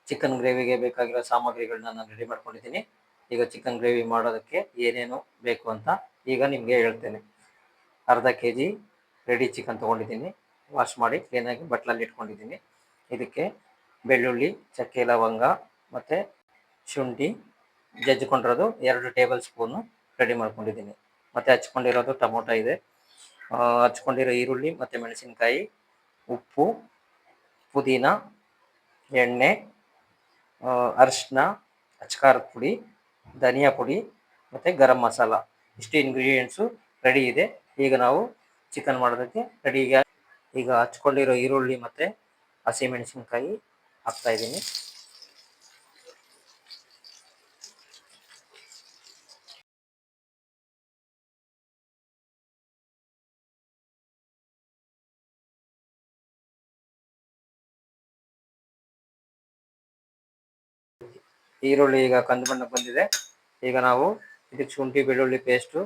Chicken ಗ್ರೇವಿಗೆ ಬೇಕಾಗಿರೋ ಸಾಮಗ್ರಿಗಳನ್ನ ನಾನು ready ಮಾಡ್ಕೊಂಡಿದ್ದೀನಿ. ಈಗ ಚಿಕನ್ ಗ್ರೇವಿ ಮಾಡೋದಕ್ಕೆ ಏನೇನು ಬೇಕು ಅಂತ ಈಗ ನಿಮಗೆ ಹೇಳ್ತೇನೆ. ಅರ್ಧ ಕೆಜಿ ರೆಡಿ ಚಿಕನ್ ತೊಗೊಂಡಿದ್ದೀನಿ, ವಾಶ್ ಮಾಡಿ ಕ್ಲೀನಾಗಿ ಬಟ್ಲಲ್ಲಿ ಇಟ್ಕೊಂಡಿದ್ದೀನಿ. ಇದಕ್ಕೆ ಬೆಳ್ಳುಳ್ಳಿ, ಚಕ್ಕೆ, ಲವಂಗ ಮತ್ತು ಶುಂಠಿ ಜಜ್ಜಿಕೊಂಡಿರೋದು 2 ಟೇಬಲ್ ಸ್ಪೂನು ರೆಡಿ ಮಾಡ್ಕೊಂಡಿದ್ದೀನಿ. ಮತ್ತು ಹಚ್ಕೊಂಡಿರೋದು ಟೊಮೊಟೊ ಇದೆ, ಹಚ್ಕೊಂಡಿರೋ ಈರುಳ್ಳಿ ಮತ್ತು ಮೆಣಸಿನ್ಕಾಯಿ, ಉಪ್ಪು, ಪುದೀನ, ಎಣ್ಣೆ, ಅರಿಶಿನ, ಅಚ್ಕಾರದ ಪುಡಿ, ಧನಿಯಾ ಪುಡಿ ಮತ್ತು ಗರಂ ಮಸಾಲ. ಇಷ್ಟು ಇಂಗ್ರೀಡಿಯೆಂಟ್ಸು ರೆಡಿ ಇದೆ. ಈಗ ನಾವು ಚಿಕನ್ ಮಾಡೋದಕ್ಕೆ ರೆಡಿಗೆ ಈಗ ಹಚ್ಕೊಂಡಿರೋ ಈರುಳ್ಳಿ ಮತ್ತು ಹಸಿಮೆಣಸಿನ್ಕಾಯಿ ಹಾಕ್ತಾಯಿದ್ದೀನಿ. ಈರುಳ್ಳಿ ಈಗ ಕಂದು ಬಣ್ಣಕ್ಕೆ ಬಂದಿದೆ. ಈಗ ನಾವು ಇದಕ್ಕೆ ಶುಂಠಿ ಬೆಳ್ಳುಳ್ಳಿ ಪೇಸ್ಟು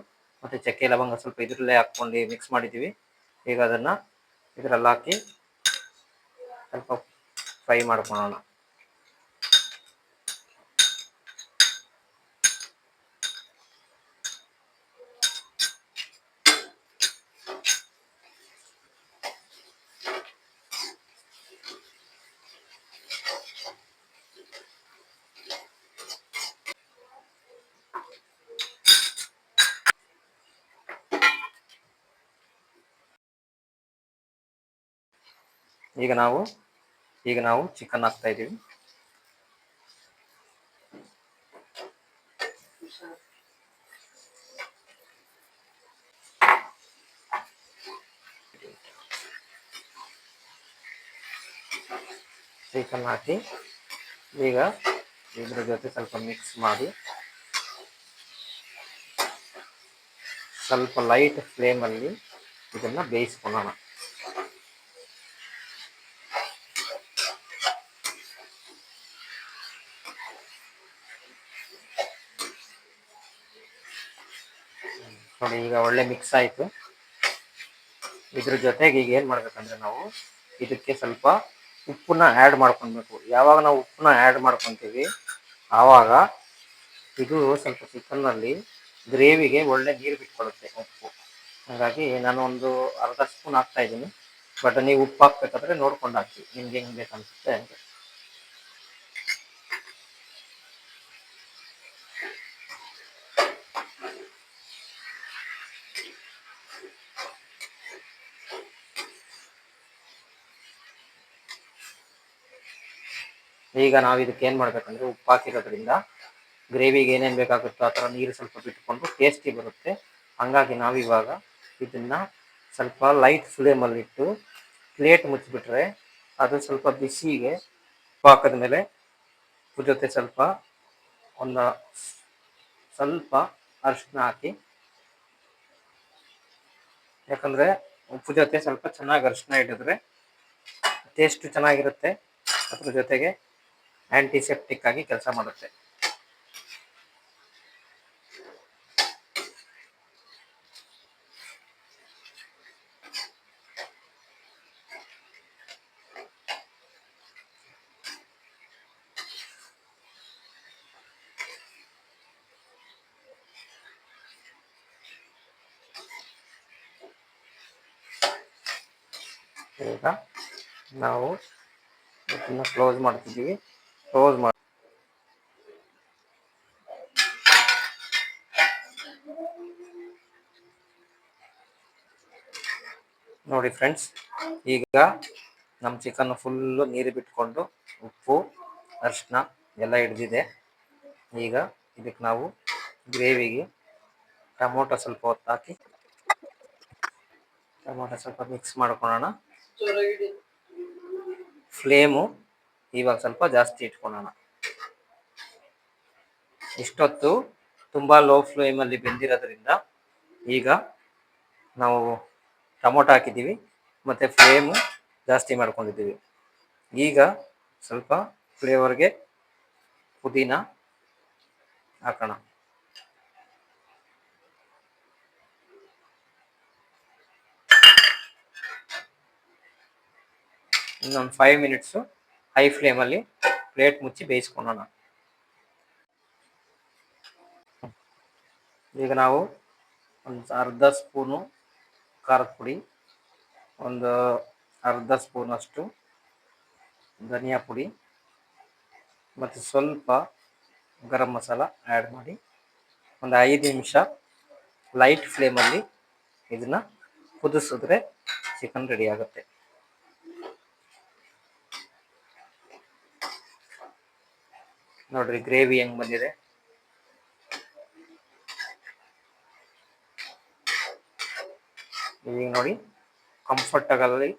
ಮತ್ತು ಚಕ್ಕೆ ಲವಂಗ ಸ್ವಲ್ಪ ಇದರಲ್ಲೇ ಹಾಕ್ಕೊಂಡು ಮಿಕ್ಸ್ ಮಾಡಿದ್ದೀವಿ. ಈಗ ಅದನ್ನು ಇದರಲ್ಲಿ ಹಾಕಿ ಸ್ವಲ್ಪ ಫ್ರೈ ಮಾಡ್ಕೊಳ್ಳೋಣ. ಈಗ ನಾವು ಚಿಕನ್ ಹಾಕ್ತಾ ಇದ್ದೀವಿ. ಚಿಕನ್ ಹಾಕಿ ಈಗ ಇದ್ರ ಜೊತೆ ಸ್ವಲ್ಪ ಮಿಕ್ಸ್ ಮಾಡಿ ಸ್ವಲ್ಪ ಲೈಟ್ ಫ್ಲೇಮಲ್ಲಿ ಇದನ್ನು ಬೇಯಿಸ್ಕೊಳ್ಳೋಣ. ನೋಡಿ, ಈಗ ಒಳ್ಳೆ ಮಿಕ್ಸ್ ಆಯಿತು. ಇದ್ರ ಜೊತೆಗೆ ಈಗ ಏನು ಮಾಡ್ಬೇಕಂದ್ರೆ ನಾವು ಇದಕ್ಕೆ ಸ್ವಲ್ಪ ಉಪ್ಪನ್ನ ಆ್ಯಡ್ ಮಾಡ್ಕೊಳ್ಬೇಕು. ಯಾವಾಗ ನಾವು ಉಪ್ಪನ್ನ ಆ್ಯಡ್ ಮಾಡ್ಕೊತೀವಿ ಆವಾಗ ಇದು ಸ್ವಲ್ಪ ಚಿಕನ್ನಲ್ಲಿ ಗ್ರೇವಿಗೆ ಒಳ್ಳೆ ನೀರು ಬಿಟ್ಕೊಳ್ಳುತ್ತೆ ಉಪ್ಪು. ಹಾಗಾಗಿ ನಾನು ಒಂದು ಅರ್ಧ ಸ್ಪೂನ್ ಹಾಕ್ತಾ ಇದ್ದೀನಿ. ಬಟ್ ನೀವು ಉಪ್ಪು ಹಾಕ್ಬೇಕಾದ್ರೆ ನೋಡ್ಕೊಂಡು ಹಾಕಿ, ನಿಮ್ಗೆ ಹೆಂಗೆ ಬೇಕನ್ಸುತ್ತೆ ಹಂಗೆ. ಈಗ ನಾವು ಇದಕ್ಕೆ ಏನು ಮಾಡಬೇಕಂದ್ರೆ ಉಪ್ಪು ಹಾಕಿರೋದ್ರಿಂದ ಗ್ರೇವಿಗೆ ಏನೇನು ಬೇಕಾಗುತ್ತೋ ಆ ಥರ ನೀರು ಸ್ವಲ್ಪ ಬಿಟ್ಕೊಂಡು ಟೇಸ್ಟಿ ಬರುತ್ತೆ. ಹಾಗಾಗಿ ನಾವಿವಾಗ ಇದನ್ನು ಸ್ವಲ್ಪ ಲೈಟ್ ಫ್ಲೇಮಲ್ಲಿಟ್ಟು ಪ್ಲೇಟ್ ಮುಚ್ಚಿಬಿಟ್ರೆ ಅದು ಸ್ವಲ್ಪ ಬಿಸಿಗೆ ಹಾಕಿದ ಮೇಲೆ ಉಪ್ಪು ಜೊತೆ ಸ್ವಲ್ಪ ಅರಿಶಿನ ಹಾಕಿ, ಯಾಕಂದರೆ ಉಪ್ಪು ಜೊತೆ ಸ್ವಲ್ಪ ಚೆನ್ನಾಗಿ ಅರಿಶಿನ ಇಟ್ಟಿದ್ರೆ ಟೇಸ್ಟ್ ಚೆನ್ನಾಗಿರುತ್ತೆ. ಅದ್ರ ಜೊತೆಗೆ ಆ್ಯಂಟಿಸೆಪ್ಟಿಕ್ ಆಗಿ ಕೆಲಸ ಮಾಡುತ್ತೆ. ಈಗ ನಾವು ಇದನ್ನು ಕ್ಲೋಸ್ ಮಾಡ್ತಿದ್ದೀವಿ. ಕ್ಲೋಸ್ ಮಾಡಿ ನೋಡಿ ಫ್ರೆಂಡ್ಸ್, ಈಗ ನಮ್ಮ ಚಿಕನ್ ಫುಲ್ಲು ನೀರು ಬಿಟ್ಕೊಂಡು ಉಪ್ಪು ಅರಿಶಿನ ಎಲ್ಲ ಹಿಡ್ದಿದೆ. ಈಗ ಇದಕ್ಕೆ ನಾವು ಗ್ರೇವಿಗೆ ಟೊಮೊಟೊ ಸ್ವಲ್ಪ ಹೊತ್ತು ಹಾಕಿ ಟೊಮೊಟೊ ಸ್ವಲ್ಪ ಮಿಕ್ಸ್ ಮಾಡ್ಕೊಳ್ಳೋಣ. ಫ್ಲೇಮು ಇವಾಗ ಸ್ವಲ್ಪ ಜಾಸ್ತಿ ಇಟ್ಕೊಳ್ಳೋಣ. ಇಷ್ಟೊತ್ತು ತುಂಬ ಲೋ ಫ್ಲೇಮಲ್ಲಿ ಬೆಂದಿರೋದ್ರಿಂದ ಈಗ ನಾವು ಟೊಮೊಟೊ ಹಾಕಿದ್ದೀವಿ ಮತ್ತು ಫ್ಲೇಮು ಜಾಸ್ತಿ ಮಾಡ್ಕೊಂಡಿದ್ದೀವಿ. ಈಗ ಸ್ವಲ್ಪ ಫ್ಲೇವರ್ಗೆ ಪುದೀನ ಹಾಕೋಣ. ಇನ್ನೊಂದು 5 ಮಿನಿಟ್ಸು ಹೈ ಫ್ಲೇಮಲ್ಲಿ ಪ್ಲೇಟ್ ಮುಚ್ಚಿ ಬೇಯಿಸ್ಕೊಳ್ಳೋಣ. ಈಗ ನಾವು ಒಂದು ಅರ್ಧ ಸ್ಪೂನು ಖಾರದ ಪುಡಿ, ಒಂದು ಅರ್ಧ ಸ್ಪೂನಷ್ಟು ಧನಿಯಾ ಪುಡಿ ಮತ್ತು ಸ್ವಲ್ಪ ಗರಂ ಮಸಾಲ ಆ್ಯಡ್ ಮಾಡಿ ಒಂದು 5 ನಿಮಿಷ ಲೈಟ್ ಫ್ಲೇಮಲ್ಲಿ ಇದನ್ನು ಕುದಿಸಿದ್ರೆ ಚಿಕನ್ ರೆಡಿ ಆಗುತ್ತೆ. ನೋಡ್ರಿ ಗ್ರೇವಿ ಹೆಂಗೆ ಬಂದಿದೆ. ಈಗ ನೋಡಿ ಕಂಫರ್ಟಬಲಿ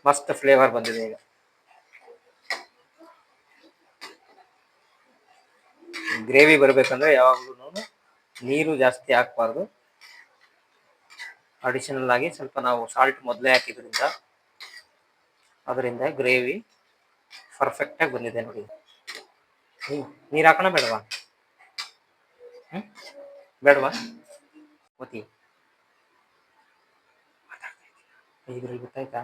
ಮಸ್ತ್ ಫ್ಲೇವರ್ ಬಂದಿದೆ. ಈಗ ಗ್ರೇವಿ ಬರಬೇಕಂದ್ರೆ ಯಾವಾಗಲೂ ನೀರು ಜಾಸ್ತಿ ಹಾಕಬಾರ್ದು. ಅಡಿಷನಲ್ ಆಗಿ ಸ್ವಲ್ಪ ನಾವು ಸಾಲ್ಟ್ ಮೊದಲೇ ಹಾಕಿದ್ರಿಂದ ಅದರಿಂದ ಗ್ರೇವಿ ಪರ್ಫೆಕ್ಟಾಗಿ ಬಂದಿದೆ ನೋಡಿ. ನೀರು ಹಾಕೋಣ ಬೇಡವಾ? ಬೇಡವಾ? ಓತಿ ಇದ್ರಲ್ಲಿ ಗೊತ್ತಾಯ್ತಾ?